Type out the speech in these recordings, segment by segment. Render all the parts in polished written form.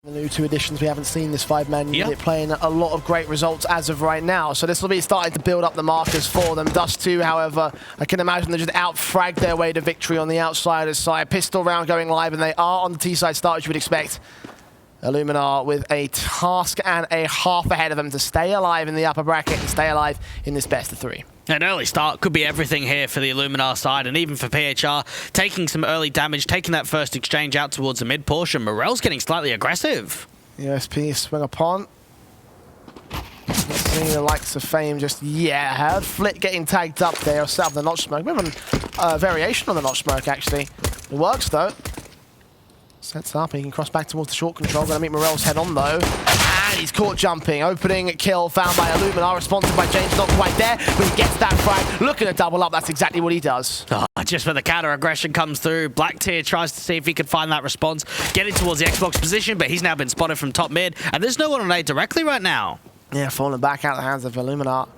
The new two additions, we haven't seen this five-man unit playing a lot of great results as of right now. So this will be starting to build up the markers for them. Dust2, however, I can imagine they just out-fragged their way to victory on the Outsiders side. Pistol round going live, and they are on the T-side start, as you would expect. Illuminar with a task and a half ahead of them to stay alive in the upper bracket and stay alive in this best of three. An early start could be everything here for the Illuminar side, and even for PHR, taking some early damage, taking that first exchange out towards the mid portion. Morelz getting slightly aggressive. USP swing upon. Not seeing the likes of Fame just yet. Heard Flit getting tagged up there, set up the notch smoke. We have a variation on the notch smoke, actually. It works, though. Sets up, he can cross back towards the short control. Gonna meet Morelz head on, though. And he's caught jumping. Opening kill found by Illuminar, responsive by James, not quite there, but he gets that frag. Looking to double up, that's exactly what he does. Oh, just when the counter-aggression comes through, Black Tier tries to see if he can find that response, getting towards the Xbox position, but he's now been spotted from top mid, and there's no one on A directly right now. Yeah, falling back out of the hands of Illuminar.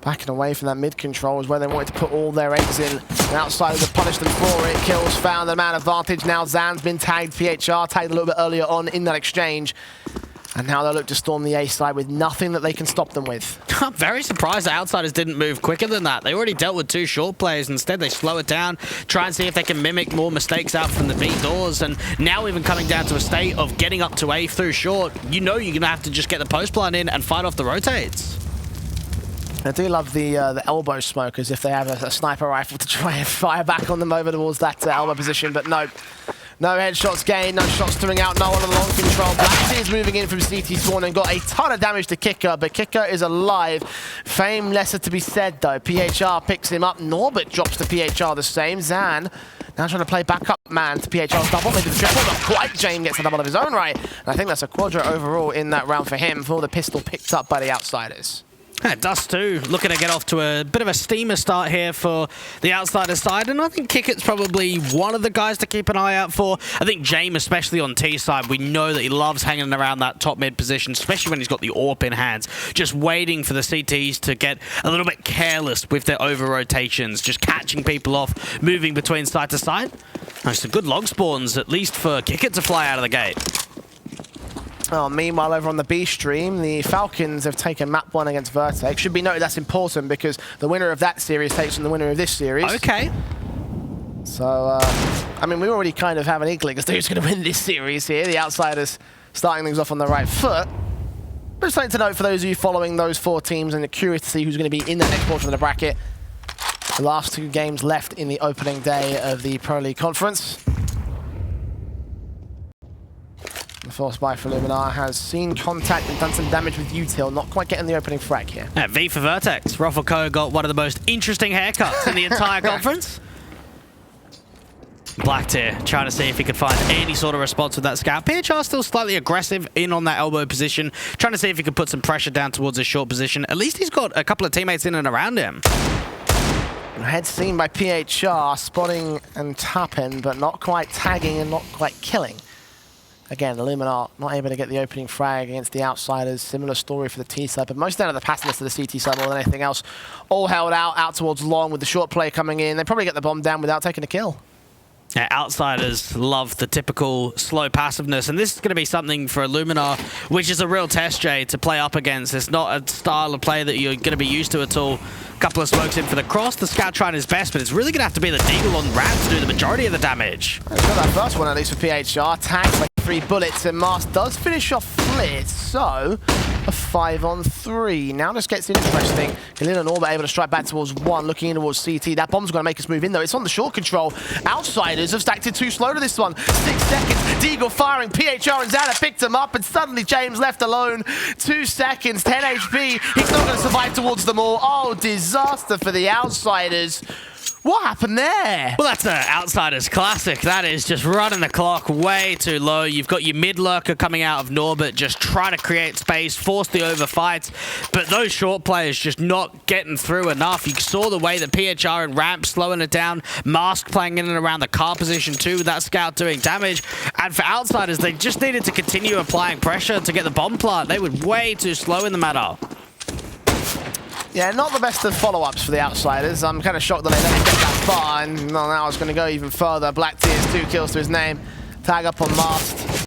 Backing away from that mid control is where they wanted to put all their eggs in. And outside to punish them for it. Kills found, the man advantage. Now Zan's been tagged. PHR tagged a little bit earlier on in that exchange. And now they look to storm the A side with nothing that they can stop them with. I'm very surprised the Outsiders didn't move quicker than that. They already dealt with two short players. Instead, they slow it down, try and see if they can mimic more mistakes out from the B doors. And now even coming down to a state of getting up to A through short, you know you're going to have to just get the post plant in and fight off the rotates. I do love the elbow smokers if they have a sniper rifle to try and fire back on them over towards that elbow position, but no. No headshots gained, no shots throwing out, no one on the long control. Black is moving in from CT spawn and got a ton of damage to Kicker, but Kicker is alive. Fame lesser to be said though. PHR picks him up, Norbert drops to PHR the same. Zan now trying to play backup man to PHR's double, maybe the triple, not quite. James gets a double of his own right. And I think that's a quadra overall in that round for him, for the pistol picked up by the Outsiders. Yeah, Dust2 looking to get off to a bit of a steamer start here for the Outsider side, and I think Kickett's probably one of the guys to keep an eye out for. I think James, especially on T side, we know that he loves hanging around that top mid position, especially when he's got the AWP in hands, just waiting for the CTs to get a little bit careless with their over rotations, just catching people off, moving between side to side. There's some good log spawns, at least for Kickett to fly out of the gate. Oh, meanwhile, over on the B stream, the Falcons have taken map 1 against Vertex. Should be noted that's important because the winner of that series takes on the winner of this series. Okay. So, I mean, we already kind of have an inkling as to who's going to win this series here. The Outsiders starting things off on the right foot. But it's something to note for those of you following those four teams and are curious to see who's going to be in the next portion of the bracket. The last two games left in the opening day of the Pro League Conference. The force buy for Illuminar has seen contact and done some damage with Util, not quite getting the opening frag here. Yeah, V for Vertex. Ruffleco got one of the most interesting haircuts in the entire conference. Black Tier trying to see if he could find any sort of response with that scout. PHR still slightly aggressive in on that elbow position, trying to see if he could put some pressure down towards his short position. At least he's got a couple of teammates in and around him. Head seen by PHR, spotting and tapping, but not quite tagging and not quite killing. Again, Illuminar not able to get the opening frag against the Outsiders. Similar story for the T side, but most down to the passiveness of the CT side more than anything else. All held out towards long with the short play coming in. They probably get the bomb down without taking a kill. Yeah, Outsiders love the typical slow passiveness, and this is going to be something for Illuminar, which is a real test, Jay, to play up against. It's not a style of play that you're going to be used to at all. A couple of smokes in for the cross, the scout trying his best, but it's really going to have to be the deagle on ramp to do the majority of the damage. Got that first one at least for PHR. Tagged by 3 bullets, and Mars does finish off Flit, so a 5-on-3. Now this gets interesting. Khalil and Norbert able to strike back towards 1, looking in towards CT. That bomb's going to make us move in, though. It's on the short control. Outsiders have stacked it too slow to this one. 6 seconds. Deagle firing. PHR and Zana picked him up, and suddenly James left alone. 2 seconds. 10 HP. He's not going to survive towards them all. Oh, disaster for the Outsiders. What happened there? Well, that's an Outsiders classic. That is just running the clock way too low. You've got your mid-lurker coming out of Norbert, just trying to create space, force the overfights, but those short players just not getting through enough. You saw the way that PHR and Ramp slowing it down, Mask playing in and around the car position too, with that scout doing damage. And for Outsiders, they just needed to continue applying pressure to get the bomb plant. They were way too slow in the matter. Yeah, not the best of follow-ups for the Outsiders. I'm kind of shocked that they let him get that far, and now it's going to go even further. Black Tears, 2 kills to his name. Tag up on Mast.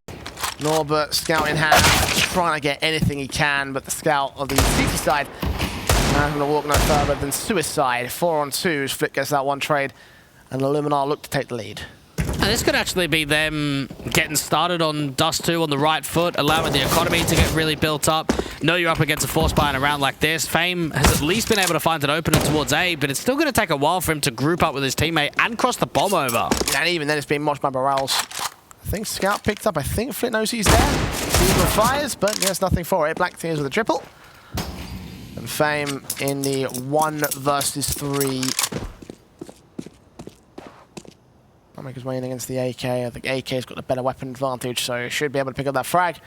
Norbert, scout in hand, trying to get anything he can, but the scout of the CT side not going to walk no further than suicide. 4-on-2 as Flit gets that one trade, and Illuminar look to take the lead. And this could actually be them getting started on Dust2 on the right foot, allowing the economy to get really built up. Know you're up against a force buy in a round like this. Fame has at least been able to find an opening towards A, but it's still going to take a while for him to group up with his teammate and cross the bomb over. And even then it's being watched by morelz. I think Scout picked up. I think Flit knows he's there. Season fires, but there's nothing for it. Black Tears with a triple. And Fame in the 1 versus 3. I'll make his way in against the AK. I think AK's got the better weapon advantage, so should be able to pick up that frag.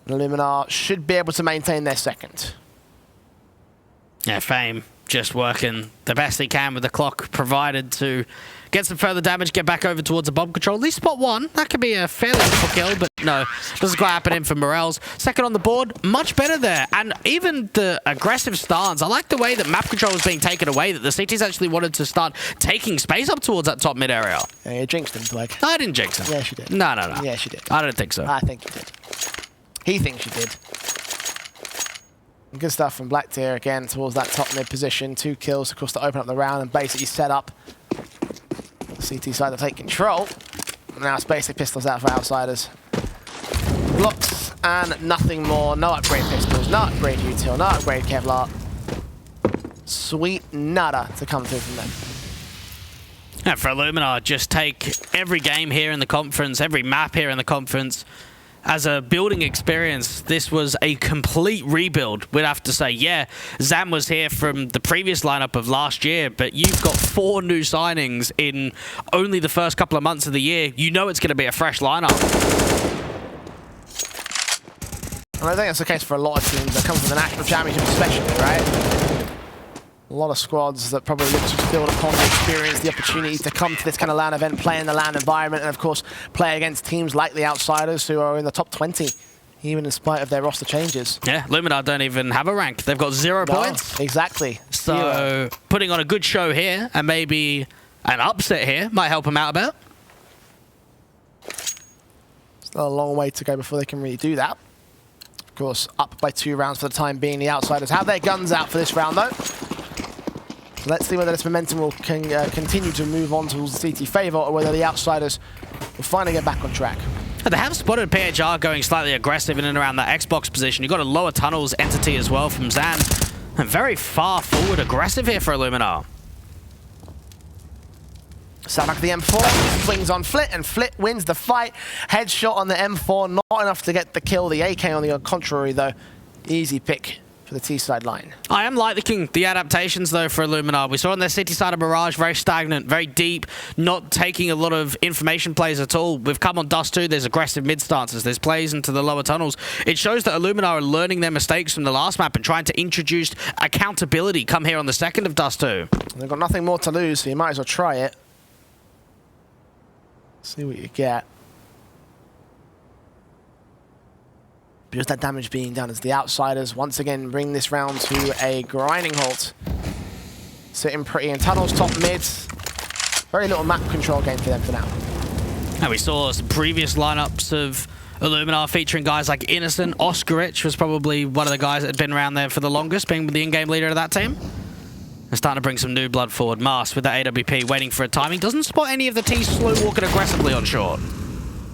And Illuminar should be able to maintain their second. Yeah, Fame just working the best he can with the clock provided to get some further damage, get back over towards the bomb control. At least spot 1. That could be a fairly simple kill, but no, doesn't quite happen in for morelz. Second on the board, much better there. And even the aggressive stance, I like the way that map control is being taken away, that the CT's actually wanted to start taking space up towards that top mid area. Yeah, you jinxed him, Blake. I didn't jinx him. Yes, you did. No. Yes, you did. I don't think so. I think you did. He thinks you did. Good stuff from Black Tier again towards that top mid position. 2 kills, of course, to open up the round and basically set up the CT side to take control. Now it's basically pistols out for outsiders. Blocks and nothing more. No upgrade pistols, no upgrade util, no upgrade Kevlar. Sweet nada to come through from them. And for Illuminar, just take every game here in the conference, every map here in the conference as a building experience. This was a complete rebuild, we'd have to say. Yeah, Zam was here from the previous lineup of last year, but you've got 4 new signings in only the first couple of months of the year. You know it's going to be a fresh lineup. And I think that's the case for a lot of teams that come from the National Championship especially, right? A lot of squads that probably look to build upon the experience, the opportunity to come to this kind of LAN event, play in the LAN environment, and of course play against teams like the Outsiders who are in the top 20, even in spite of their roster changes. Yeah, Illuminar don't even have a rank. They've got 0 points. Exactly. So putting on a good show here, and maybe an upset here, might help them out a bit. Still a long way to go before they can really do that. Of course, up by 2 rounds for the time being. The Outsiders have their guns out for this round though. So let's see whether this momentum will continue to move on towards the CT favour, or whether the Outsiders will finally get back on track. They have spotted PHR going slightly aggressive in and around that Xbox position. You've got a lower tunnels entity as well from Zan. And very far forward aggressive here for Illuminar. Samak the M4 swings on Flit, and Flit wins the fight. Headshot on the M4, not enough to get the kill. The AK on the contrary though, easy pick for the T-side line. I am liking the adaptations though for Illuminar. We saw on their city side of Mirage, very stagnant, very deep, not taking a lot of information plays at all. We've come on Dust2, there's aggressive mid stances, there's plays into the lower tunnels. It shows that Illuminar are learning their mistakes from the last map and trying to introduce accountability come here on the second of Dust2. They've got nothing more to lose, so you might as well try it. See what you get. Because that damage being done as the Outsiders once again bring this round to a grinding halt. Sitting pretty in tunnels, top mids. Very little map control game for them for now. And we saw some previous lineups of Illuminar featuring guys like Innocent. Oscarich was probably one of the guys that had been around there for the longest, being the in-game leader of that team. They're starting to bring some new blood forward. Mars with that AWP waiting for a timing. Doesn't spot any of the T slow walking aggressively on short.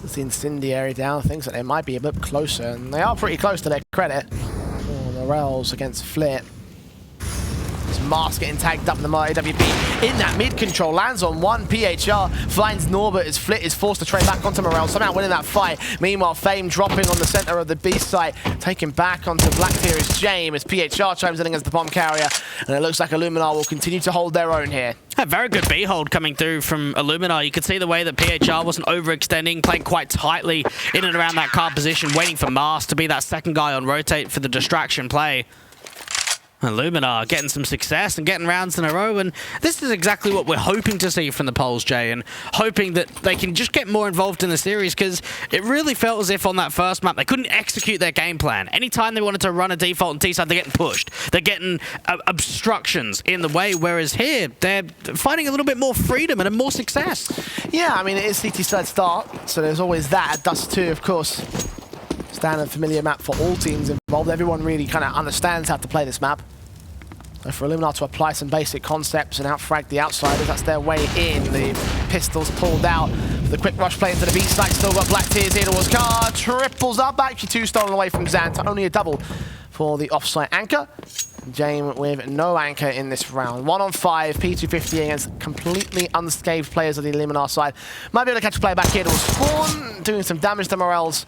The incendiary down, thinks that they might be a bit closer, and they are pretty close to their credit. Oh, morelz against Flit. Mars getting tagged up in the AWP in that mid control, lands on 1. PHR finds Norbert as Flit is forced to trade back onto morelz, somehow winning that fight. Meanwhile, Fame dropping on the center of the B site, taken back onto Black Tier is James as PHR chimes in against the bomb carrier, and it looks like Illuminar will continue to hold their own here. A very good B hold coming through from Illuminar. You could see the way that PHR wasn't overextending, playing quite tightly in and around that card position, waiting for Mars to be that second guy on rotate for the distraction play. Illuminar getting some success and getting rounds in a row, and this is exactly what we're hoping to see from the Poles, Jay, and hoping that they can just get more involved in the series, because it really felt as if on that first map they couldn't execute their game plan. Anytime they wanted to run a default on T-side, they're getting pushed. They're getting obstructions in the way, whereas here they're finding a little bit more freedom and more success. Yeah, I mean, it is CT side start, so there's always that. Dust2, of course, standard familiar map for all teams involved. Everyone really kind of understands how to play this map. So for Illuminar to apply some basic concepts and outfrag the outsiders, that's their way in. The pistols pulled out. The quick rush play into the B side, still got Black Tears here towards Car. Triples up, actually 2 stolen away from Zant. Only a double for the offsite anchor. Jame with no anchor in this round. 1 on 5, P250 against completely unscathed players of the Illuminar side. Might be able to catch a player back here towards Spawn, doing some damage to morelz.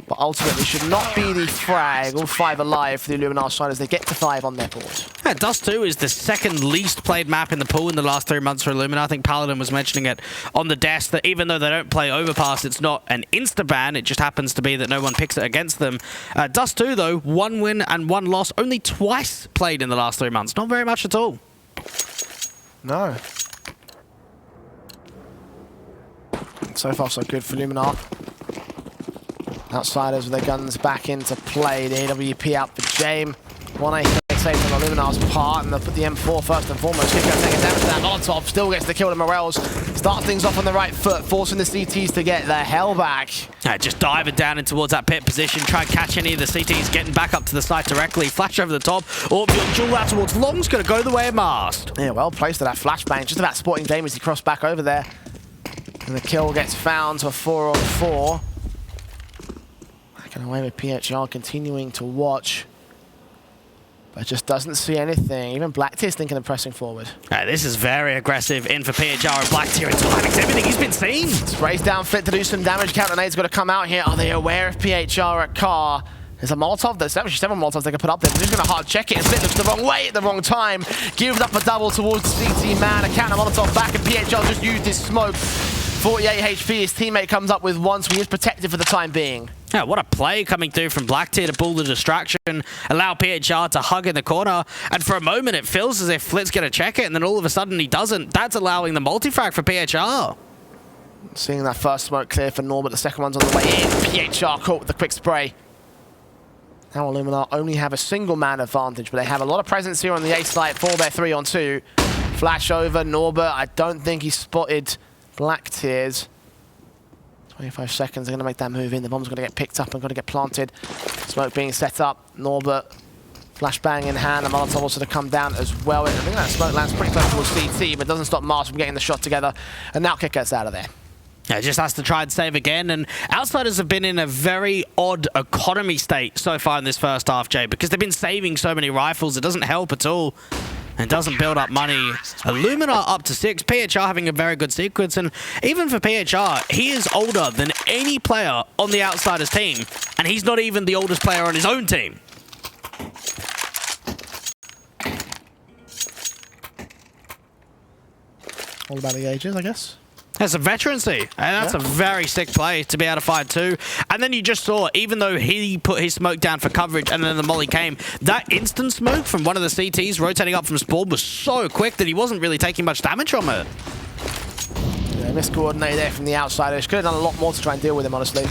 But ultimately should not be the frag. All 5 alive for the Illuminar side as they get to 5 on their board. Yeah, Dust2 is the second least played map in the pool in the last 3 months for Illuminar. I think Paladin was mentioning it on the desk that even though they don't play Overpass, it's not an insta-ban. It just happens to be that no one picks it against them. Dust2, though, 1 win and 1 loss. Only twice played in the last 3 months. Not very much at all. No. So far, so good for Illuminar. Outsiders with their guns back into play. The AWP out for Jame. 1 AK save from Illuminar's part, and they'll put the M4 first and foremost. Kick out taking damage to that Molotov. Still gets the kill to morelz. Starts things off on the right foot, forcing the CTs to get their hell back. Just diving down in towards that pit position. Try and catch any of the CTs, getting back up to the side directly. Flash over the top. Orbion duel out towards Long's going to go the way of Mast. Yeah, well placed to that flashbang. Just about sporting game as he crossed back over there. And the kill gets found to a 4 on 4. Backing away with PHR, continuing to watch. But just doesn't see anything. Even Black Tear's thinking of pressing forward. This is very aggressive in for PHR, and Black Tear is timing everything he's been seen. Sprays down Flit to do some damage. Counter nade's got to come out here. Are they aware of PHR at car? There's a Molotov. There's actually several Molotovs they can put up there. They're just going to hard check it. And Flit looks the wrong way at the wrong time. Gives up a double towards the CT man. A counter Molotov back, and PHR just used his smoke. 48 HP. His teammate comes up with 1, so he is protected for the time being. Yeah, what a play coming through from Black Tear to pull the distraction, allow PHR to hug in the corner, and for a moment it feels as if Flit's going to check it, and then all of a sudden he doesn't. That's allowing the multi-frag for PHR. Seeing that first smoke clear for Norbert, the second one's on the way in. PHR caught with the quick spray. Now Illuminar only have a single man advantage, but they have a lot of presence here on the A site for their 3 on 2. Flash over Norbert. I don't think he spotted Black Tears. 25 seconds, they're going to make that move in. The bomb's going to get picked up and going to get planted. Smoke being set up. Norbert, flashbang in hand. The Molotov also to come down as well. I think that smoke lands pretty close towards CT, but doesn't stop Mars from getting the shot together. And now Kick gets out of there. Yeah, just has to try and save again. And Outsiders have been in a very odd economy state so far in this first half, Jay, because they've been saving so many rifles. It doesn't help at all. And doesn't build up money. Illuminar up to 6. PHR having a very good sequence. And even for PHR, he is older than any player on the Outsiders team. And he's not even the oldest player on his own team. All about the ages, I guess. That's a veterancy, and that's a very sick play to be able to find 2. And then you just saw, even though he put his smoke down for coverage and then the molly came, that instant smoke from one of the CTs rotating up from spawn was so quick that he wasn't really taking much damage from it. Yeah, miscoordinated there from the Outsiders. Could have done a lot more to try and deal with him, honestly.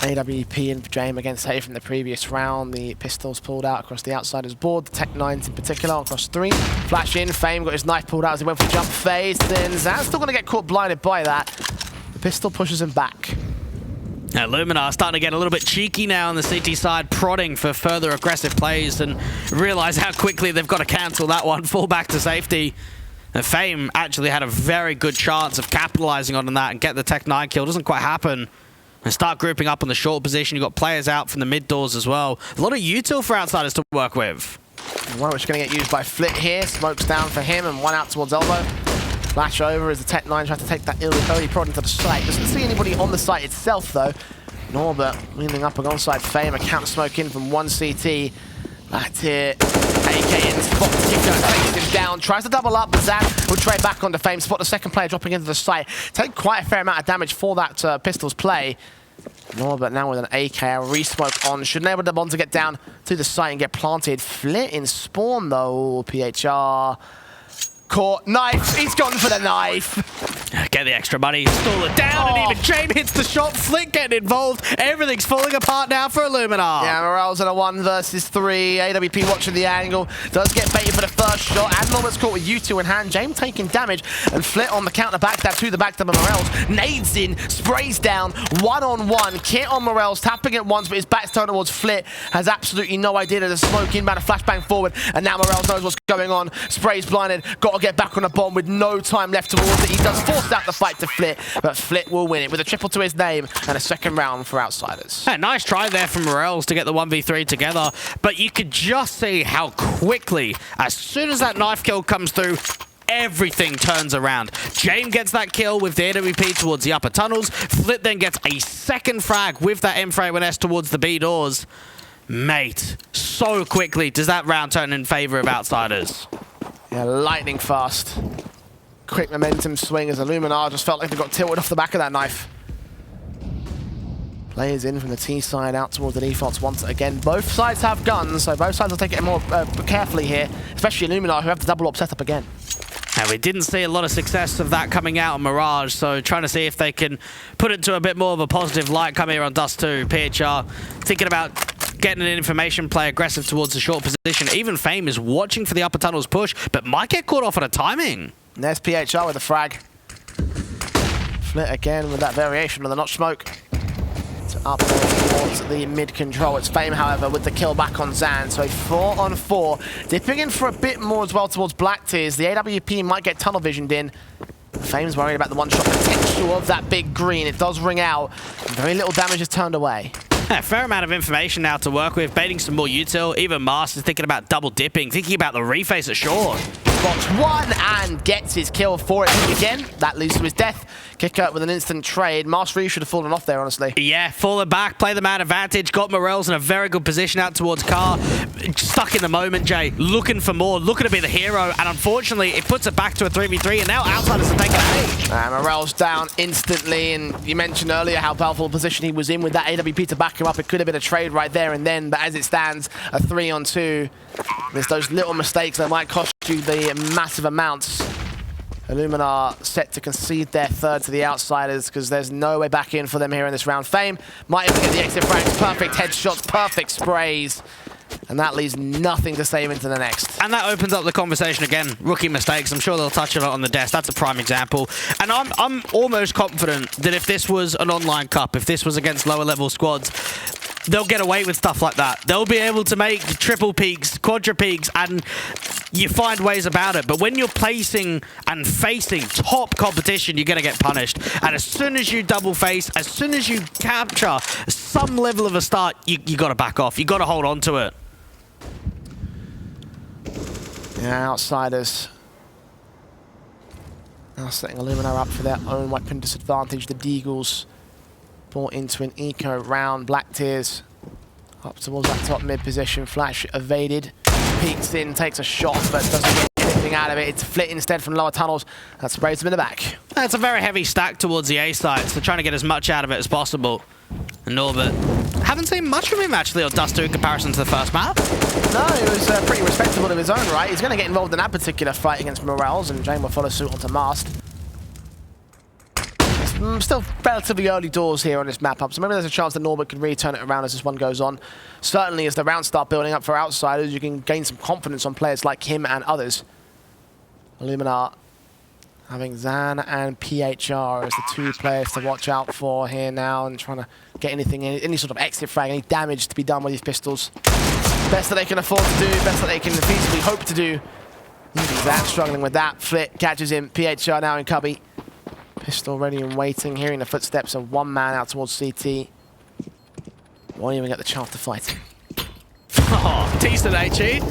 AWP and Jame against Hay from the previous round. The pistols pulled out across the Outsiders board. The Tech 9s in particular across 3. Flash in. Fame got his knife pulled out as he went for jump phase. Then Zan's still going to get caught blinded by that. The pistol pushes him back. Now, Illuminar starting to get a little bit cheeky now on the CT side, prodding for further aggressive plays, and realize how quickly they've got to cancel that one, fall back to safety. And Fame actually had a very good chance of capitalizing on that and get the Tech 9 kill. Doesn't quite happen. And start grouping up on the short position. You've got players out from the mid doors as well. A lot of util for Outsiders to work with. One which is going to get used by Flit here. Smoke's down for him and one out towards elbow. Flash over as the Tech 9 tries to take that early prod into the site. Doesn't see anybody on the site itself though. Norbert leaning up alongside Fame. A counter smoke in from 1 CT. Back here. AK in, spot the kicker, takes him down, tries to double up, but Zan will trade back onto Fame, spot the second player dropping into the site. Take quite a fair amount of damage for that pistol's play. No, but now with an AK, a resmoke on. Should enable the bomb to get down to the site and get planted. Flit in spawn, though. PHR caught. Knife. He's gone for the knife. Get the extra money, stall it down, and even James hits the shot. Flick getting involved. Everything's falling apart now for Illuminar. Yeah, morelz in a 1 versus 3. AWP watching the angle. Does get baited for the first shot. And Norbert's caught with U2 in hand. James taking damage. And Flit on the counter backstab to the backstab of morelz. Nades in, sprays down. 1-on-1. Kit on morelz, tapping it once, but his back's turned towards Flit. Has absolutely no idea there's a smoke inbound, a flashbang forward. And now morelz knows what's going on. Sprays blinded. Got to get back on the bomb with no time left towards it. He does force out the fight to Flit, but Flit will win it with a triple to his name and a second round for Outsiders. Yeah, nice try there from morelz to get the 1v3 together, but you could just see how quickly, as soon as that knife kill comes through, everything turns around. James gets that kill with the AWP towards the upper tunnels. Flit then gets a second frag with that M4A1S towards the B doors. Mate, so quickly does that round turn in favor of Outsiders. Yeah, lightning fast. Quick momentum swing as Illuminar just felt like they got tilted off the back of that knife. Players in from the T side out towards the defaults once again. Both sides have guns, so both sides will take it more carefully here, especially Illuminar, who have the double up setup again. And we didn't see a lot of success of that coming out on Mirage, so trying to see if they can put it to a bit more of a positive light come here on Dust2. PHR thinking about getting an information play aggressive towards the short position. Even Fame is watching for the upper tunnels push, but might get caught off on a timing. And there's PHR with a frag. Flit again with that variation on the notch smoke. It's up towards the mid control. It's Fame, however, with the kill back on Zan. So 4-on-4. Dipping in for a bit more as well towards Black Tears. The AWP might get tunnel visioned in. Fame's worried about the one-shot potential of that big green. It does ring out. Very little damage is turned away. Yeah, fair amount of information now to work with, baiting some more util. Even Mars is thinking about double dipping, thinking about the reface at short. Spots one and gets his kill for it again. That leads to his death. Kick out with an instant trade. Mars really should have fallen off there, honestly. Yeah, falling back, play the man advantage. Got morelz in a very good position out towards Car. Stuck in the moment, Jay. Looking for more, looking to be the hero. And unfortunately, it puts it back to a 3v3. And now Outsiders are taking A. morelz down instantly. And you mentioned earlier how powerful a position he was in with that AWP to back him up. It could have been a trade right there and then. But as it stands, a 3-on-2. There's those little mistakes that might cost you the massive amounts. Illuminar set to concede their third to the Outsiders because there's no way back in for them here in this round. Fame might even get the exit frags, perfect headshots, perfect sprays. And that leaves nothing to save into the next. And that opens up the conversation again. Rookie mistakes. I'm sure they'll touch on it on the desk. That's a prime example. And I'm almost confident that if this was an online cup, if this was against lower level squads, they'll get away with stuff like that. They'll be able to make triple peaks, quadra peaks, and you find ways about it. But when you're placing and facing top competition, you're going to get punished. And as soon as you double face, as soon as you capture some level of a start, you got to back off. You got to hold on to it. Yeah, Outsiders now setting Illuminar up for their own weapon disadvantage. The Deagles brought into an eco round. Black Tears up towards that top mid position. Flash evaded, peeks in, takes a shot, but doesn't get anything out of it. It's Flit instead from lower tunnels. That sprays him in the back. That's a very heavy stack towards the A side, so trying to get as much out of it as possible. And Norbert, haven't seen much from him actually on Dust2 in comparison to the first map. No, he was pretty respectable of his own right. He's going to get involved in that particular fight against morelz, and Jane will follow suit onto Mast. It's still relatively early doors here on this map up, so maybe there's a chance that Norbert can really turn it around as this one goes on. Certainly as the rounds start building up for Outsiders, you can gain some confidence on players like him and others. Illuminar having Zan and PHR as the two players to watch out for here now, and trying to get anything, any sort of exit frag, any damage to be done with these pistols. Best that they can afford to do, best that they can feasibly hope to do. Zan struggling with that. Flit catches him. PHR now in cubby. Pistol ready and waiting, hearing the footsteps of one man out towards CT. Won't even get the chance to fight. Oh, decent HE.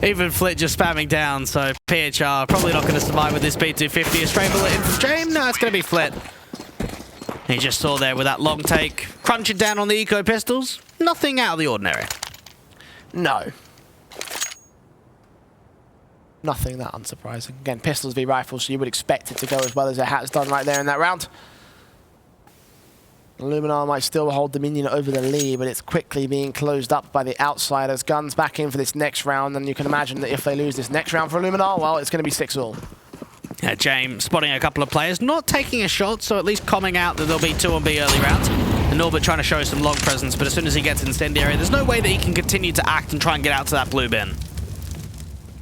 Even Flit just spamming down, so PHR probably not going to survive with this B250. A stray bullet in from James. No, it's going to be Flit. He just saw there with that long take, crunching down on the eco pistols. Nothing out of the ordinary. No. Nothing that unsurprising. Again, pistols v rifles, so you would expect it to go as well as it has done right there in that round. Illuminar might still hold dominion over the lead, but it's quickly being closed up by the outsiders. Guns back in for this next round, and you can imagine that if they lose this next round for Illuminar, well, it's going to be 6-all. Yeah, James spotting a couple of players, not taking a shot, so at least calming out that there'll be 2-on-B early rounds. And Norbert trying to show some long presence, but as soon as he gets incendiary, there's no way that he can continue to act and try and get out to that blue bin.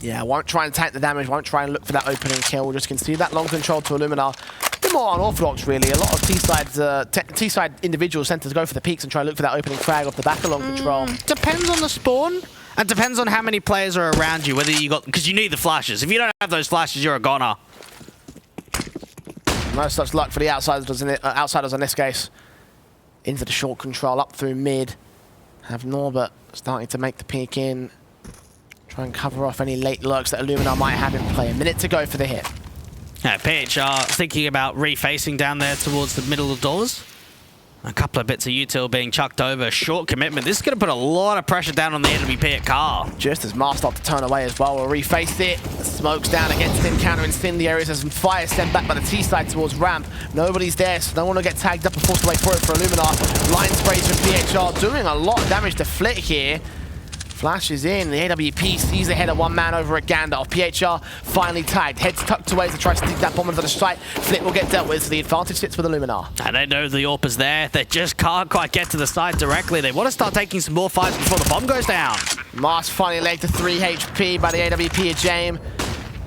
Yeah, won't try and tank the damage, won't try and look for that opening kill. We'll just concede that long control to Illuminar. A bit more unorthodox, really. A lot of T-side individuals tend to go for the peaks and try and look for that opening frag off the back of long control. Depends on the spawn, and depends on how many players are around you, whether you got... Because you need the flashes. If you don't have those flashes, you're a goner. No such luck for the outsiders in this case. Into the short control, up through mid. Have Norbert starting to make the peek in. Try and cover off any late lurks that Illuminar might have in play. A minute to go for the hit. Yeah, PHR thinking about refacing down there towards the middle of doors. A couple of bits of util being chucked over. Short commitment. This is going to put a lot of pressure down on the AWP at Carl. Just as Mars start to turn away as well. We'll reface it. Smoke's down against him. Counter incendiaries. There's some fire sent back by the T side towards ramp. Nobody's there, so no one will get tagged up and forced away for it for Illuminar. Line sprays from PHR. Doing a lot of damage to Flit here. Flashes in. The AWP sees ahead of one man over at Gandalf. PHR finally tagged. Heads tucked away to try to stick that bomb into the site. Flit will get dealt with, so the advantage sits with Illuminar. And they know the AWP is there. They just can't quite get to the side directly. They want to start taking some more fights before the bomb goes down. Mars finally laid to 3 HP by the AWP of James.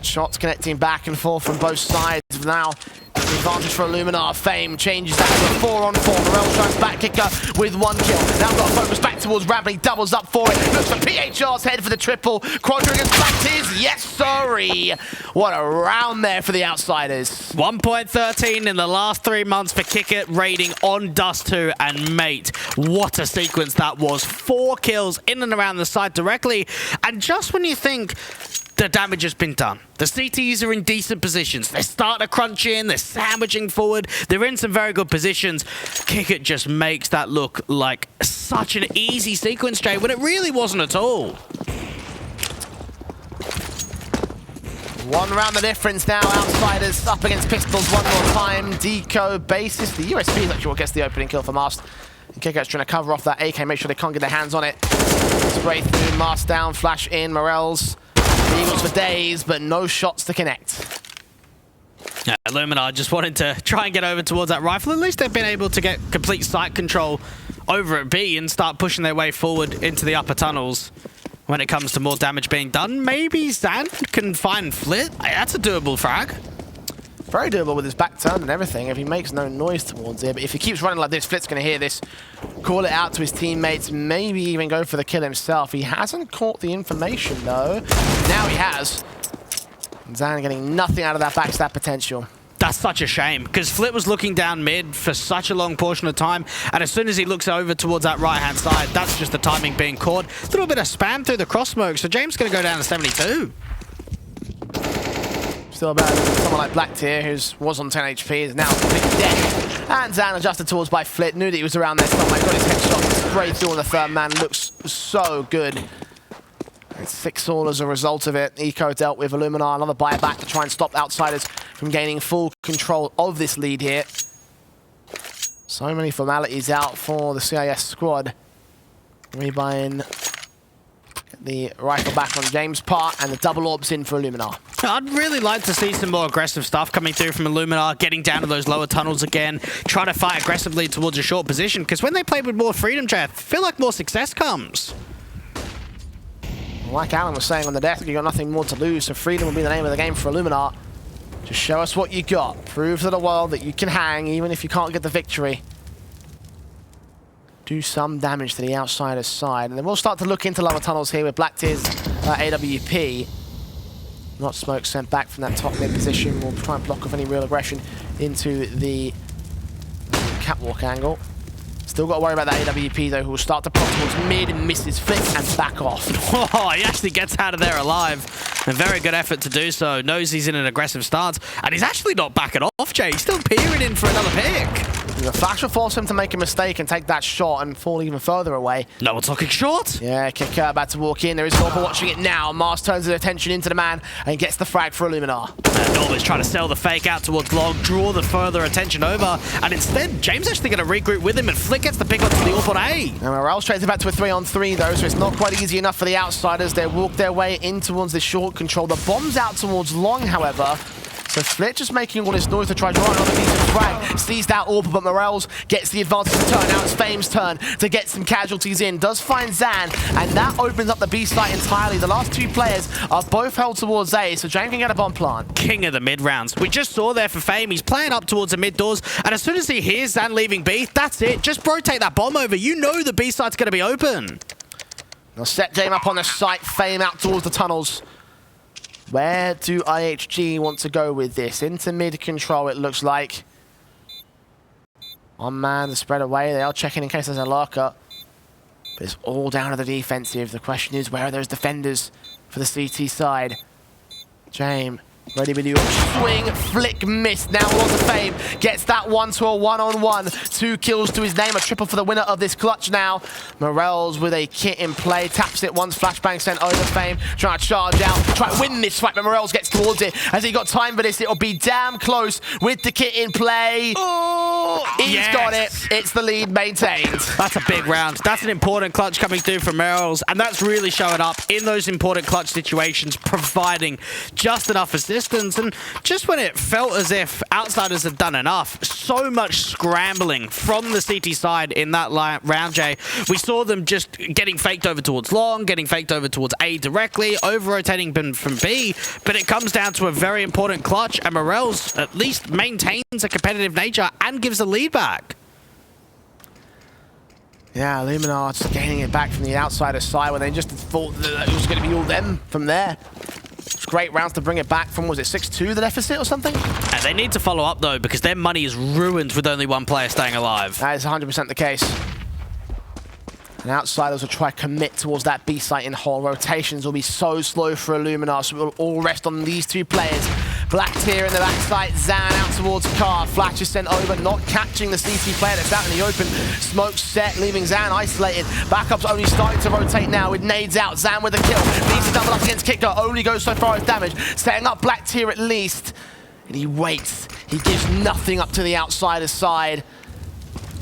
Shots connecting back and forth from both sides. Now, the advantage for Illuminar. Fame changes that to a 4-on-4. morelz tries back kicker with 1 kill. Now got to focus back towards Ramp. He doubles up for it. Looks for PHR's head for the triple. Quadra against Blacktears. Yes, sorry. What a round there for the outsiders. 1.13 in the last 3 months for Kickit raiding on Dust2. And mate, what a sequence that was. 4 kills in and around the side directly. And just when you think the damage has been done, the CTs are in decent positions. They're starting to crunch in. They're sandwiching forward. They're in some very good positions. Kickit just makes that look like such an easy sequence, Jay, when it really wasn't at all. 1 round the difference now. Outsiders up against Pistols one more time. Deco basis. The USP is actually what gets the opening kill for Mast. Kickit's trying to cover off that AK, make sure they can't get their hands on it. Spray through, Mast down, flash in, morelz. Eagles for days, but no shots to connect. Yeah, Illuminar just wanted to try and get over towards that rifle. At least they've been able to get complete sight control over at B and start pushing their way forward into the upper tunnels. When it comes to more damage being done, maybe Zan can find Flit. That's a doable frag. Very doable with his back turned and everything if he makes no noise towards it. But if he keeps running like this, Flit's going to hear this, call it out to his teammates, maybe even go for the kill himself. He hasn't caught the information, though. Now he has. Zan getting nothing out of that backstab potential. That's such a shame, because Flit was looking down mid for such a long portion of time, and as soon as he looks over towards that right-hand side, that's just the timing being caught. A little bit of spam through the cross smoke, so James going to go down to 72. Still about someone like Blacktear, who was on 10 HP, is now completely dead. And Zan adjusted towards by Flit, knew that he was around there somewhere, got his headshot straight through on the third man, looks so good. It's 6-all as a result of it. Eco dealt with Illuminar, another buyback to try and stop outsiders from gaining full control of this lead here. So many formalities out for the CIS squad. Rebuying the rifle back on James' part, and the double orbs in for Illuminar. I'd really like to see some more aggressive stuff coming through from Illuminar, getting down to those lower tunnels again, trying to fight aggressively towards a short position, because when they play with more freedom, Jay, I feel like more success comes. Like Alan was saying on the desk, you've got nothing more to lose, so freedom will be the name of the game for Illuminar. Just show us what you got. Prove to the world that you can hang, even if you can't get the victory. Do some damage to the outsider's side. And then we'll start to look into lower tunnels here with Blacktear's AWP. Not smoke sent back from that top mid position. We'll try and block off any real aggression into the catwalk angle. Still got to worry about that AWP though, who will start to pop towards mid and misses Flick and back off. Oh, he actually gets out of there alive. A very good effort to do so. Knows he's in an aggressive stance, and he's actually not backing off, Jay. He's still peering in for another pick. The flash will force him to make a mistake and take that shot and fall even further away. No one's looking short. Yeah, Kicker about to walk in. There is Norpa watching it now. Mars turns his attention into the man and gets the frag for Illuminar. Norpa's trying to sell the fake out towards Long, draw the further attention over, and instead, James actually going to regroup with him, and Flick gets the pick onto the AWP on A. And morelz trades it back to a 3-on-3 though, so it's not quite easy enough for the outsiders. They walk their way in towards the short control. The bomb's out towards Long, however. So Flick just making all this noise to try to draw another decent frag. Sees that AWP, but morelz gets the advantage to turn. Now it's Fame's turn to get some casualties in. Does find Zan, and that opens up the B site entirely. The last two players are both held towards A, so James can get a bomb plant. King of the mid rounds. We just saw there for Fame. He's playing up towards the mid doors, and as soon as he hears Zan leaving B, that's it. Just rotate that bomb over. You know the B site's going to be open. They'll set James up on the site. Fame out towards the tunnels. Where do IHG want to go with this? Into mid control, it looks like. One man to spread away. They are checking in case there's a lurker. But it's all down to the defensive. The question is, where are those defenders for the CT side? James, ready with you. Swing, Flick missed. Now on to Fame. Gets that one to a one-on-one. 2 kills to his name. A triple for the winner of this clutch now. morelz with a kit in play. Taps it once. Flashbang sent over Fame. Trying to charge out. Try to win this fight, but morelz gets towards it. Has he got time for this? It'll be damn close with the kit in play. Oh, he's got it. It's the lead maintained. That's a big round. That's an important clutch coming through from morelz, and that's really showing up in those important clutch situations, providing just enough assistance. And just when it felt as if outsiders had done enough, so much scrambling from the CT side in that round, Jay. We saw them just getting faked over towards Long, getting faked over towards A directly, over-rotating from B, but it comes down to a very important clutch, and morelz at least maintains a competitive nature and gives the lead back. Yeah, Illuminar just gaining it back from the outsider side when they just thought that it was going to be all them from there. It's great rounds to bring it back from, was it 6-2 the deficit or something? And they need to follow up though, because their money is ruined with only one player staying alive. That is 100% the case. And outsiders will try to commit towards that B site in hole. Rotations will be so slow for Illuminar, so it will all rest on these two players. Black tier in the backside, Zan out towards Car. Flash is sent over, not catching the CT player that's out in the open. Smoke set, leaving Zan isolated. Backup's only starting to rotate now with nades out. Zan with a kill. Needs to double up against Kicker, only goes so far with damage. Setting up Black tier at least. And he waits. He gives nothing up to the outsider's side.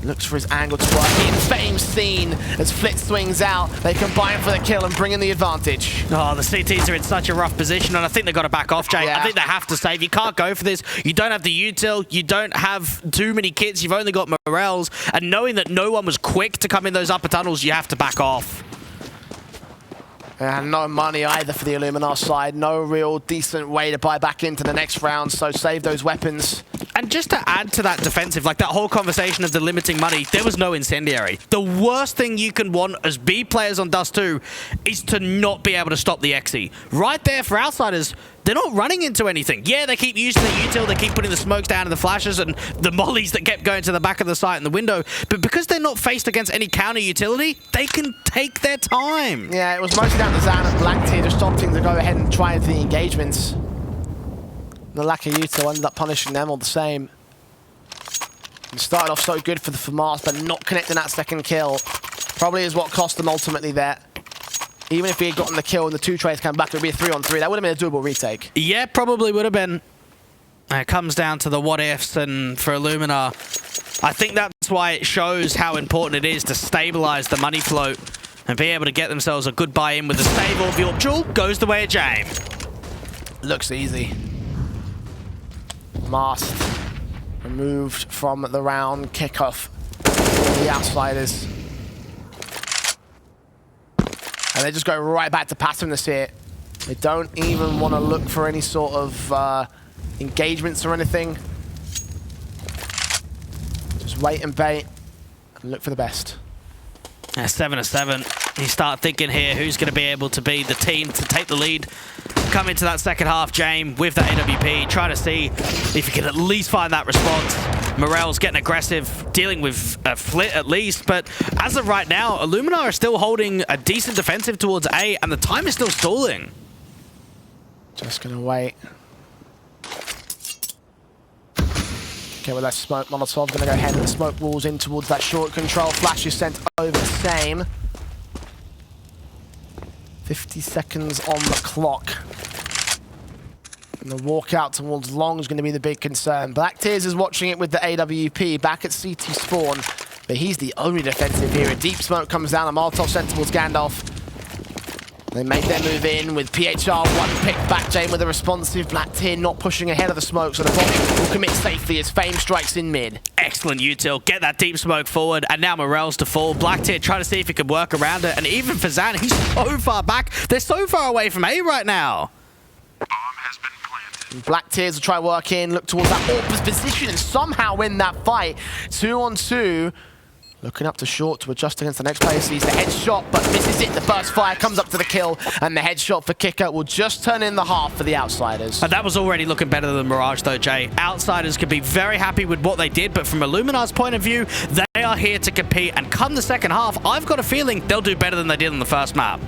Looks for his angle to work in. Fame seen as Flick swings out. They combine for the kill and bring in the advantage. Oh, the CTs are in such a rough position, and I think they've got to back off, Jay. Yeah. I think they have to save. You can't go for this. You don't have the util. You don't have too many kits. You've only got morelz. And knowing that no one was quick to come in those upper tunnels, you have to back off. And no money either for the Illuminar side. No real decent way to buy back into the next round, so save those weapons. And just to add to that defensive, like that whole conversation of the limiting money, there was no incendiary. The worst thing you can want as B players on Dust2 is to not be able to stop the XE. Right there for outsiders, they're not running into anything. Yeah, they keep using the util, they keep putting the smokes down and the flashes and the mollies that kept going to the back of the site and the window, but because they're not faced against any counter utility, they can take their time. Yeah, it was mostly down to Zan and Black Tier just opting to go ahead and try the engagements. The lack of util ended up punishing them all the same. It started off so good for the FAMAS, but not connecting that second kill probably is what cost them ultimately there. Even if he had gotten the kill and the 2 trades came back, it would be a 3-on-3. That would have been a doable retake. Yeah, probably would have been. It comes down to the what-ifs, and for Illuminar, I think that's why it shows how important it is to stabilize the money float and be able to get themselves a good buy-in with the stable. The Jewel goes the way of James. Looks easy. Mast removed from the round. Kickoff for the outsiders. And they just go right back to passiveness here. They don't even want to look for any sort of engagements or anything. Just wait and bait and look for the best. 7-7. You start thinking here, who's going to be able to be the team to take the lead? Come into that second half, James, with that AWP, try to see if you can at least find that response. morelz getting aggressive, dealing with Flit at least, but as of right now, Illuminar are still holding a decent defensive towards A, and the time is still stalling. Just gonna wait. Okay, well, that's smoke. Molotov going to go ahead and the smoke walls in towards that short control. Flash is sent over the same. 50 seconds on the clock. And the walkout towards long is going to be the big concern. Black Tears is watching it with the AWP back at CT spawn, but he's the only defensive here. A deep smoke comes down, a Molotov sent towards Gandalf. They made their move in with PHR, one pick back. Jane with a responsive. Black Tear not pushing ahead of the smoke, so the bomb will commit safely as Fame strikes in mid. Excellent util. Get that deep smoke forward, and now morelz to fall. Black Tear trying to see if he could work around it, and even for Zan, he's so far back. They're so far away from A right now. Bomb has been planted. Black Tears will try work in, look towards that AWP's position, and somehow win that fight. 2-on-2. Looking up to short to adjust against the next player. Sees the headshot, but misses it. The burst fire comes up to the kill, and the headshot for Kicker will just turn in the half for the Outsiders. And that was already looking better than Mirage, though, Jay. Outsiders could be very happy with what they did, but from Illuminar's point of view, they are here to compete. And come the second half, I've got a feeling they'll do better than they did on the first map.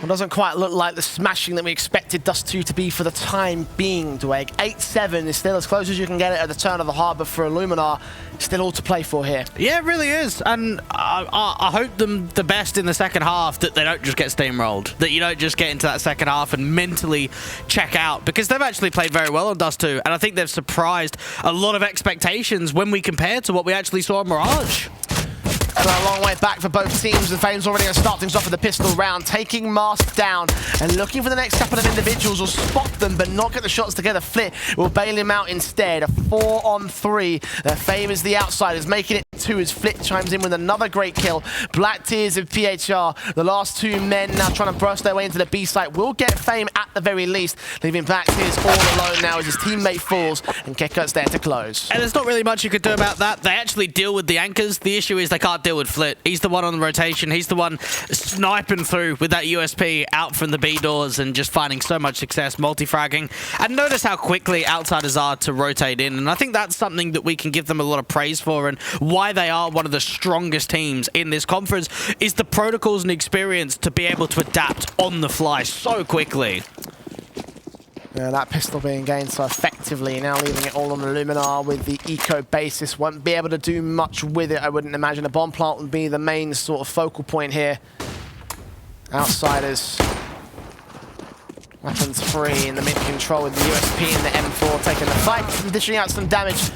Doesn't quite look like the smashing that we expected Dust2 to be for the time being, Dwayne. 8-7 is still as close as you can get it at the turn of the harbor for Illuminar. Still all to play for here. Yeah, it really is. And I hope them the best in the second half, that they don't just get steamrolled. That you don't just get into that second half and mentally check out. Because they've actually played very well on Dust2. And I think they've surprised a lot of expectations when we compare to what we actually saw on Mirage. So a long way back for both teams. The Fame's already going to start things off with the pistol round, taking Mask down and looking for the next couple of individuals. Will spot them, but not get the shots together. Flit will bail him out instead. A 4-on-3. Fame is the outsiders, making it 2 as Flit chimes in with another great kill. Black Tears of PHR, the last 2 men now trying to burst their way into the B site, will get Fame at the very least, leaving Black Tears all alone now as his teammate falls and Kicker's there to close. And there's not really much you could do about that. They actually deal with the anchors. The issue is they can't deal with Flit. He's the one on the rotation. He's the one sniping through with that USP out from the B doors and just finding so much success, multi-fragging. And notice how quickly outsiders are to rotate in. And I think that's something that we can give them a lot of praise for, and why they are one of the strongest teams in this conference is the protocols and experience to be able to adapt on the fly so quickly. Yeah, that pistol being gained so effectively, now leaving it all on Illuminar with the eco basis. Won't be able to do much with it, I wouldn't imagine. A bomb plant would be the main sort of focal point here. Outsiders. Weapons free in the mid control with the USP and the M4 taking the fight, dishing out some damage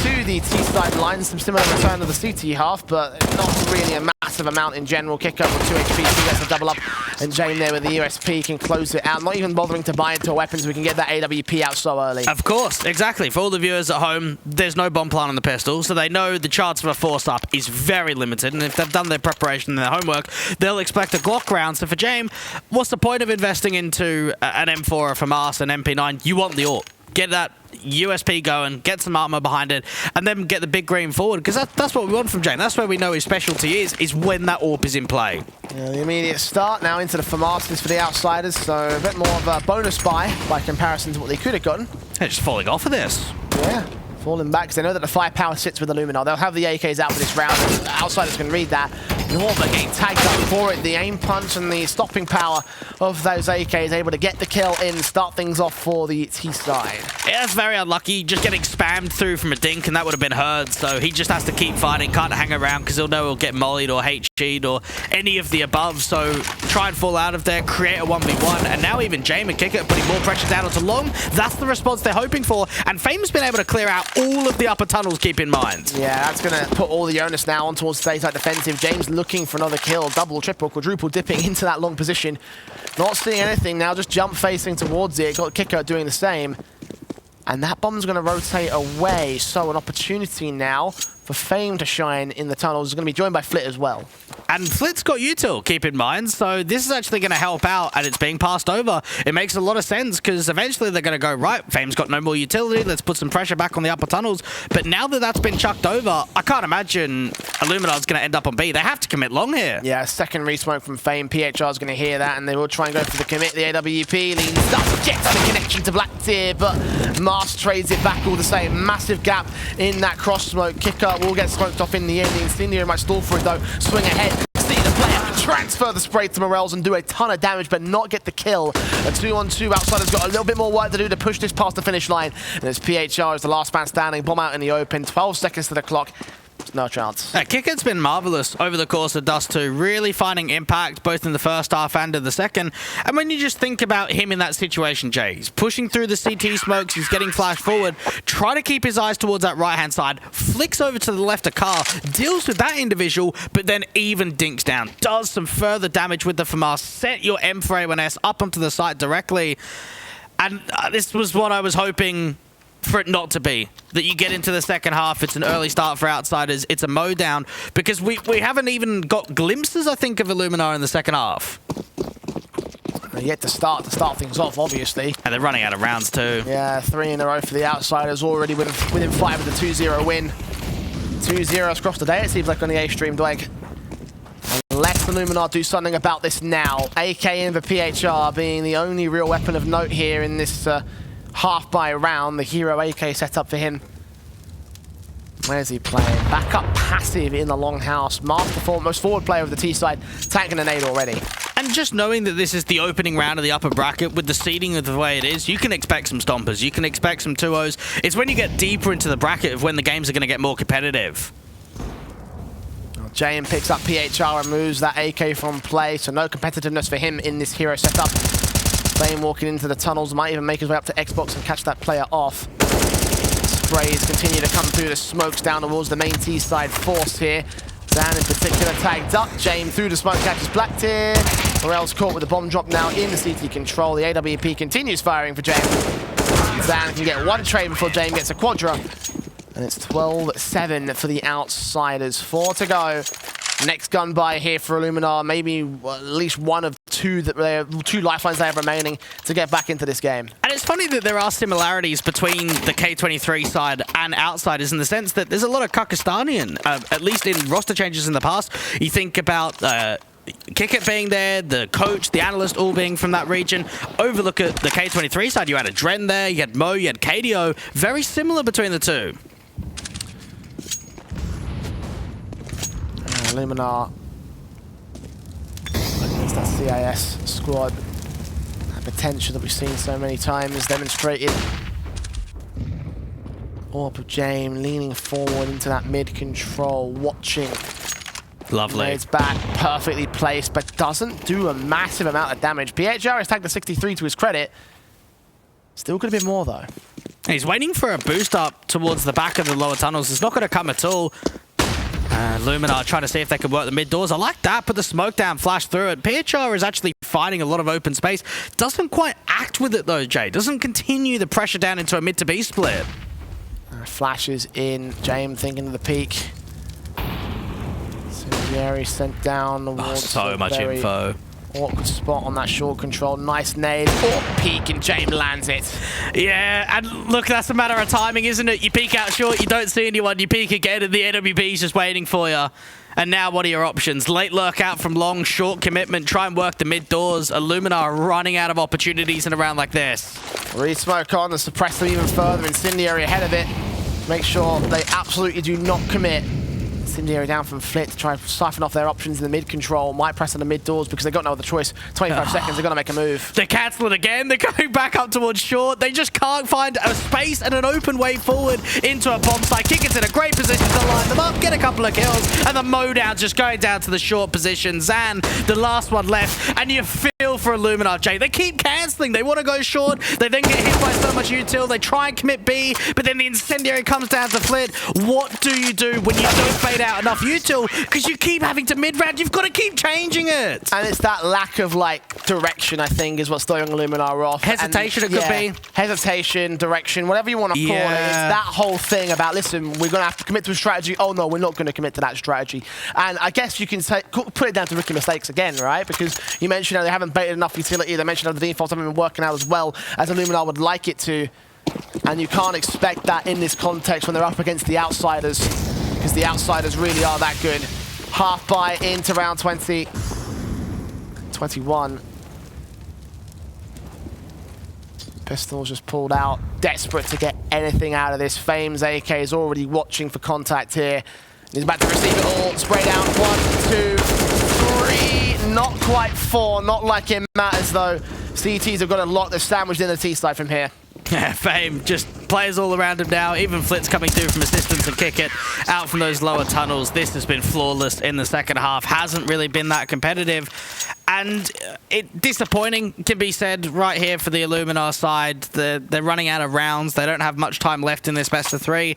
to the T-side line. Some similar return to the CT half, but not really a massive amount in general. Kick up with 2 HP, he gets a double up, and Jane there with the USP can close it out. Not even bothering to buy into weapons, we can get that AWP out so early. Of course, exactly. For all the viewers at home, there's no bomb plant on the pistol, so they know the chance of a force up is very limited, and if they've done their preparation and their homework, they'll expect a Glock round. So for Jame, what's the point of investing into an M4 or a FAMAS, an MP9? You want the AWP. Get that USP going, get some armor behind it, and then get the big green forward, because that's what we want from Jane. That's where we know his specialty is when that AWP is in play. Yeah, the immediate start now into the FAMAS for the outsiders, so a bit more of a bonus buy by comparison to what they could have gotten. They're just falling off of this. Yeah, falling back because they know that the firepower sits with Illuminar. They'll have the AKs out for this round, and the outsiders can read that. Norma getting tagged up for it. The aim punch and the stopping power of those AKs able to get the kill in, start things off for the T side. Yeah, that's very unlucky. Just getting spammed through from a dink, and that would have been heard. So he just has to keep fighting, can't hang around, because he'll know he'll get mollied or HG'd or any of the above. So try and fall out of there, create a 1v1, and now even Jame and Kicker putting more pressure down onto Long. That's the response they're hoping for, and Fame's been able to clear out all of the upper tunnels, keep in mind. Yeah, that's going to put all the onus now on towards the side defensive. James looking for another kill, double, triple, quadruple, dipping into that long position. Not seeing anything now, just jump facing towards it. Got Kicker doing the same. And that bomb's going to rotate away, so an opportunity now for Fame to shine in the tunnels. Is going to be joined by Flit as well. And Flit's got util, keep in mind, so this is actually going to help out, and it's being passed over. It makes a lot of sense, because eventually they're going to go, right, Fame's got no more utility, let's put some pressure back on the upper tunnels. But now that that's been chucked over, I can't imagine Illuminar's going to end up on B. They have to commit long here. Yeah, second resmoke from Fame. PHR's going to hear that, and they will try and go for the commit. The AWP leans up, gets the connection to Black Tier, but Mars trades it back all the same. Massive gap in that cross smoke. Kicker will get smoked off in the end. The Incendiary might stall for it though. Swing ahead. See the player transfer the spray to morelz and do a ton of damage, but not get the kill. A 2-on-2. Outsider's got a little bit more work to do to push this past the finish line. And it's PHR is the last man standing. Bomb out in the open. 12 seconds to the clock. No chance. Kicker's been marvelous over the course of Dust2, really finding impact both in the first half and in the second. And when you just think about him in that situation, Jay, he's pushing through the CT smokes, he's getting flashed forward, try to keep his eyes towards that right-hand side, flicks over to the left of Carl, deals with that individual, but then even dinks down, does some further damage with the FAMAS, set your M4A1S up onto the site directly. And this was what I was hoping for it not to be, that you get into the second half, it's an early start for outsiders, it's a mow down, because we haven't even got glimpses, I think, of Illuminar in the second half. They're yet to start things off, obviously. And they're running out of rounds too. Yeah, 3 in a row for the outsiders, already within 5 with the 2-0 win. 2-0 across the day, it seems like on the A-stream, Dweg. Unless Illuminar do something about this now. AK in the PHR being the only real weapon of note here in this half by round. The hero AK set up for him. Where's he playing? Back up passive in the longhouse. Most forward player of the T side, tanking a nade already. And just knowing that this is the opening round of the upper bracket, with the seeding of the way it is, you can expect some stompers, you can expect some 2-0s. It's when you get deeper into the bracket of when the games are going to get more competitive. Jayan picks up PHR and moves that AK from play, so no competitiveness for him in this hero setup. Flame walking into the tunnels, might even make his way up to Xbox and catch that player off. Sprays continue to come through the smokes down towards the main T side force here. Zan in particular tagged up. James through the smoke, catches black tier. morelz caught with the bomb drop now in the CT control. The AWP continues firing for James. Zan can get one trade before James gets a quadra. And it's 12-7 for the Outsiders. 4 to go. Next gun buy here for Illuminar. Maybe at least one of two lifelines they have remaining to get back into this game. And it's funny that there are similarities between the K23 side and Outsiders in the sense that there's a lot of Kakistanian, at least in roster changes in the past. You think about Kickit being there, the coach, the analyst all being from that region. Overlook at the K23 side, you had a Dren there, you had Mo, you had KDO. Very similar between the two. Illuminar against that CIS squad. That potential that we've seen so many times demonstrated. Orb of James leaning forward into that mid control, watching. Lovely. It's back, perfectly placed, but doesn't do a massive amount of damage. PHR has tagged the 63 to his credit. Still could have been more though. He's waiting for a boost up towards the back of the lower tunnels. It's not going to come at all. Illuminar trying to see if they can work the mid doors. I like that, put the smoke down, flash through it. PHR is actually finding a lot of open space. Doesn't quite act with it though, Jay. Doesn't continue the pressure down into a mid to B split. Flashes in, James thinking of the peak. Incendiary sent down the wall. So much info. Awkward spot on that short control. Nice nade. Oh, peek, and James lands it. Yeah, and look, that's a matter of timing, isn't it? You peek out short, you don't see anyone, you peek again, and the AWP's just waiting for you. And now, what are your options? Late lurk out from long, short commitment, try and work the mid doors. Illuminar running out of opportunities in a round like this. Re-smoke on and suppress them even further. Incendiary ahead of it. Make sure they absolutely do not commit. Incendiary down from Flit to try and siphon off their options in the mid control. Might press on the mid doors because they've got no other choice. 25 seconds, they've got to make a move. They cancel it again. They're going back up towards short. They just can't find a space and an open way forward into a bomb site. Kicker's in a great position to line them up, get a couple of kills, and the Modown's just going down to the short position. Zan, the last one left, and you feel for Illuminar, Jay. They keep canceling. They want to go short. They then get hit by so much util. They try and commit B, but then the Incendiary comes down to Flit. What do you do when you don't fade out enough util? Because you keep having to mid-round. You've got to keep changing it. And it's that lack of, like, direction, I think, is what's throwing Illuminar off. Hesitation, and, it could be. Hesitation, direction, whatever you want to call it. It's that whole thing about, listen, we're going to have to commit to a strategy. Oh, no, we're not going to commit to that strategy. And I guess you can say, put it down to rookie mistakes again, right? Because you mentioned how they haven't baited enough utility. They mentioned how the defaults haven't been working out as well as Illuminar would like it to. And you can't expect that in this context when they're up against the Outsiders, because the Outsiders really are that good. Half buy into round 20. 21. Pistol's just pulled out, desperate to get anything out of this. Fame's AK is already watching for contact here. He's about to receive it all. Spray down. 1, 2, 3. Not quite 4. Not like it matters though. CTs have got to lock the sandwich in the T side from here. Yeah, Fame just players all around him now. Even Flit's coming through from assistance and kick it out from those lower tunnels. This has been flawless in the second half. Hasn't really been that competitive. And disappointing can be said right here for the Illuminar side. They're running out of rounds. They don't have much time left in this best of 3.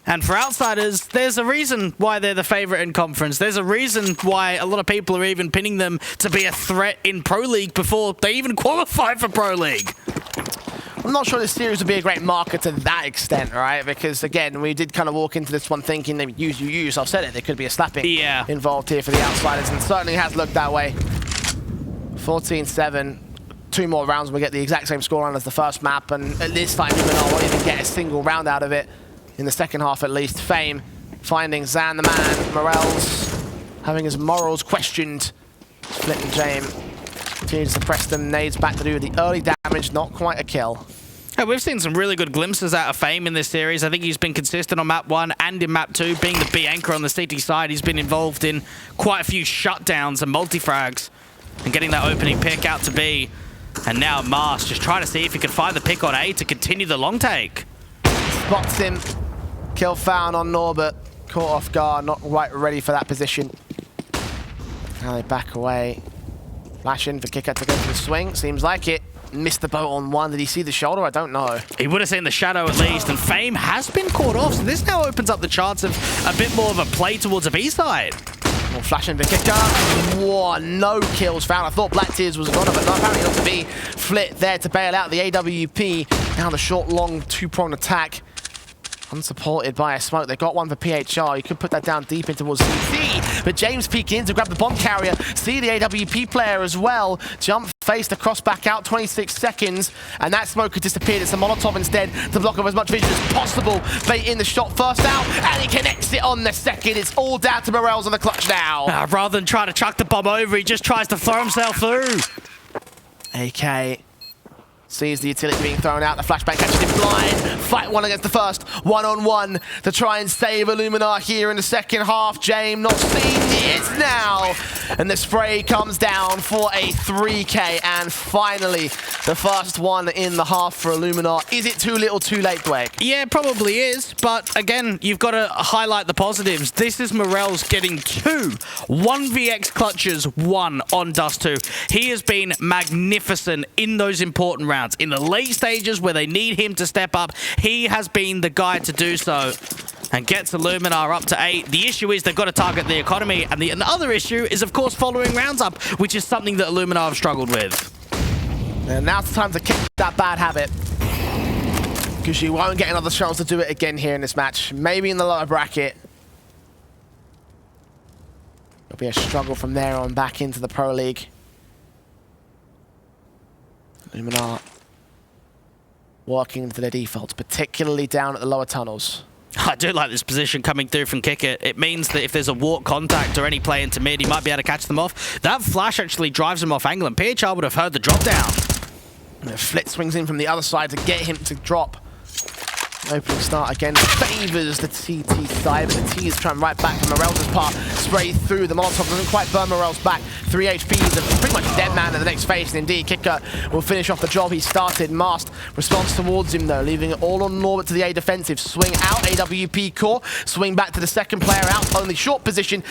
And for Outsiders, there's a reason why they're the favorite in conference. There's a reason why a lot of people are even pinning them to be a threat in Pro League before they even qualify for Pro League. I'm not sure this series would be a great marker to that extent, right? Because, again, we did kind of walk into this one thinking they would use. I've said it, there could be a slapping involved here for the Outsiders, and certainly has looked that way. 14-7. 2 more rounds, we'll get the exact same scoreline as the first map, and at this time, Illuminar won't even get a single round out of it. In the second half, at least. Fame finding Zan the man. morelz having his morals questioned. Split and James continues to press them. Nades back to do the early damage. Not quite a kill. Yeah, we've seen some really good glimpses out of Fame in this series. I think he's been consistent on map 1 and in map 2. Being the B anchor on the CT side, he's been involved in quite a few shutdowns and multi-frags. And getting that opening pick out to B. And now Mars just trying to see if he can find the pick on A to continue the long take. Spots him. Kill found on Norbert. Caught off guard, not quite ready for that position. Now they back away. Flash in for Kicker to go for the swing. Seems like it. missed the boat on one. Did he see the shoulder? I don't know. He would have seen the shadow at least, and Fame has been caught off, so this now opens up the chance of a bit more of a play towards a B side. Well, flashing the kicker. Whoa, no kills found. I thought Black Tears was gone, but no, apparently not to be. Flit there to bail out the AWP. Now the short, long, two-pronged attack. Unsupported by a smoke. They got one for PHR. You could put that down deep in towards CT, but James peeking in to grab the bomb carrier. See the AWP player as well. Jump face to cross back out, 26 seconds, and that smoke had disappeared. It's a Molotov instead to block up as much vision as possible. Bait in the shot first out, and he connects it on the second. It's all down to morelz on the clutch now. Rather than try to chuck the bomb over, he just tries to throw himself through. AK sees the utility being thrown out. The flashbang catches him blind. Fight one against the first. One-on-one to try and save Illuminar here in the second half. James not seen. It's now. And the spray comes down for a 3K. And finally, the first one in the half for Illuminar. Is it too little, too late, Blake? Yeah, it probably is. But again, you've got to highlight the positives. This is morelz getting 2 1vx clutches, 1 on Dust2. He has been magnificent in those important rounds. In the late stages where they need him to step up, he has been the guy to do so and gets Illuminar up to 8. The issue is they've got to target the economy, and the other issue is, of course, following rounds up, which is something that Illuminar have struggled with. And now it's time to kick that bad habit, because you won't get another chance to do it again here in this match. Maybe in the lower bracket. It'll be a struggle from there on back into the Pro League. Illuminar working into their defaults, particularly down at the lower tunnels. I do like this position coming through from Kickit. It means that if there's a walk contact or any play into mid, he might be able to catch them off. That flash actually drives him off angle, and PHR would have heard the drop down. And Flit swings in from the other side to get him to drop. Opening start again favours the TT side, but the T is trying right back to morelz's part. Spray through. The Molotov doesn't quite burn morelz back. 3 HP. He's a pretty much dead man in the next phase. And indeed, Kicker will finish off the job he started. Mast responds towards him, though, leaving it all on Norbert to the A defensive. Swing out, AWP core. Swing back to the second player out. Only short position.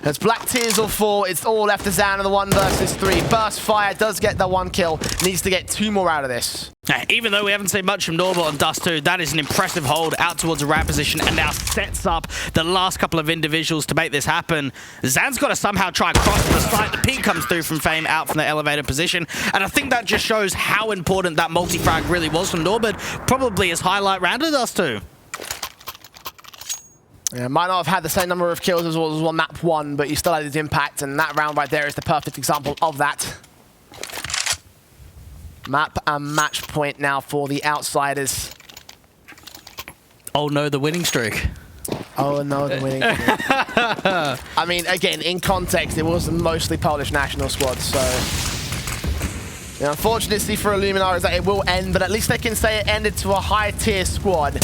As Black Tears will fall, it's all left to Zan in the 1 versus 3. Burst fire does get the 1 kill. Needs to get 2 more out of this. Even though we haven't seen much from Norbert on Dust2, that is an impressive hold out towards a ramp position and now sets up the last couple of individuals to make this happen. Zan's got to somehow try and cross the site. The peek comes through from Fame out from the elevated position, and I think that just shows how important that multi-frag really was from Norbert. Probably his highlight round of Dust2. Yeah, might not have had the same number of kills as on map 1, but he still had his impact, and that round right there is the perfect example of that. Map and match point now for the Outsiders. Oh no, the winning streak. Oh no, the winning streak. I mean, again, in context, it was mostly Polish national squad, so... The unfortunately for Illuminar is that it will end, but at least they can say it ended to a high-tier squad.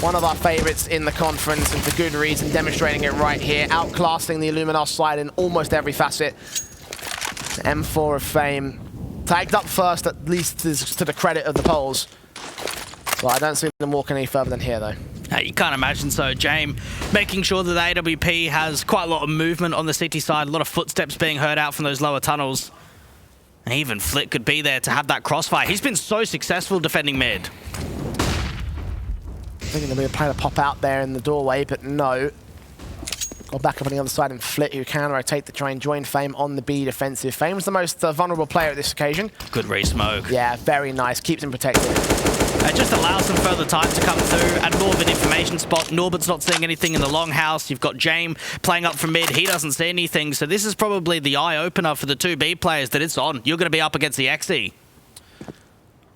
One of our favorites in the conference, and for good reason, demonstrating it right here. Outclassing the Illuminar side in almost every facet. The M4 of Fame. Tagged up first, at least to the credit of the Poles. Well, I don't see them walking any further than here, though. You can't imagine so. James making sure that the AWP has quite a lot of movement on the city side, a lot of footsteps being heard out from those lower tunnels. And even Flit could be there to have that crossfire. He's been so successful defending mid. Thinking there'll be a player to pop out there in the doorway, but no. Got back up on the other side and Flit, who can rotate to try and join Fame on the B defensive. Fame's the most vulnerable player at this occasion. Good re-smoke. Yeah, very nice. Keeps him protected. It just allows them further time to come through and more of an information spot. Norbert's not seeing anything in the longhouse. You've got James playing up from mid. He doesn't see anything. So this is probably the eye-opener for the 2B players that it's on. You're going to be up against the XE.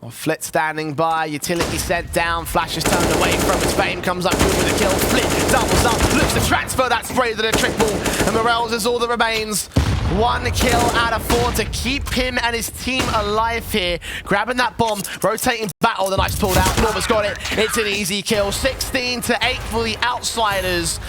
Well, Flit standing by, utility sent down, Flash is turned away from his. Fame comes up good with a kill. Flit doubles up, looks to transfer that spray to the triple, and morelz is all that remains. 1 kill out of 4 to keep him and his team alive here. Grabbing that bomb, rotating back. Oh, the knife's pulled out. Norbert's got it. It's an easy kill. 16-8 for the Outsiders.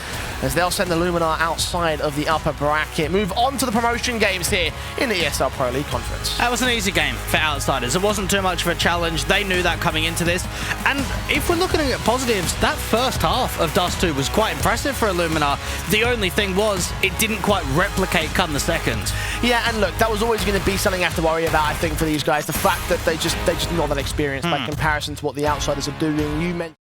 as they'll send the Illuminar outside of the upper bracket. Move on to the promotion games here in the ESL Pro League Conference. That was an easy game for Outsiders. It wasn't too much of a challenge. They knew that coming into this. And if we're looking at positives, that first half of Dust2 was quite impressive for Illuminar. The only thing was, it didn't quite replicate come the second. Yeah, and look, that was always going to be something I have to worry about, I think, for these guys. The fact that they just not that experienced by comparison to what the Outsiders are doing. You mentioned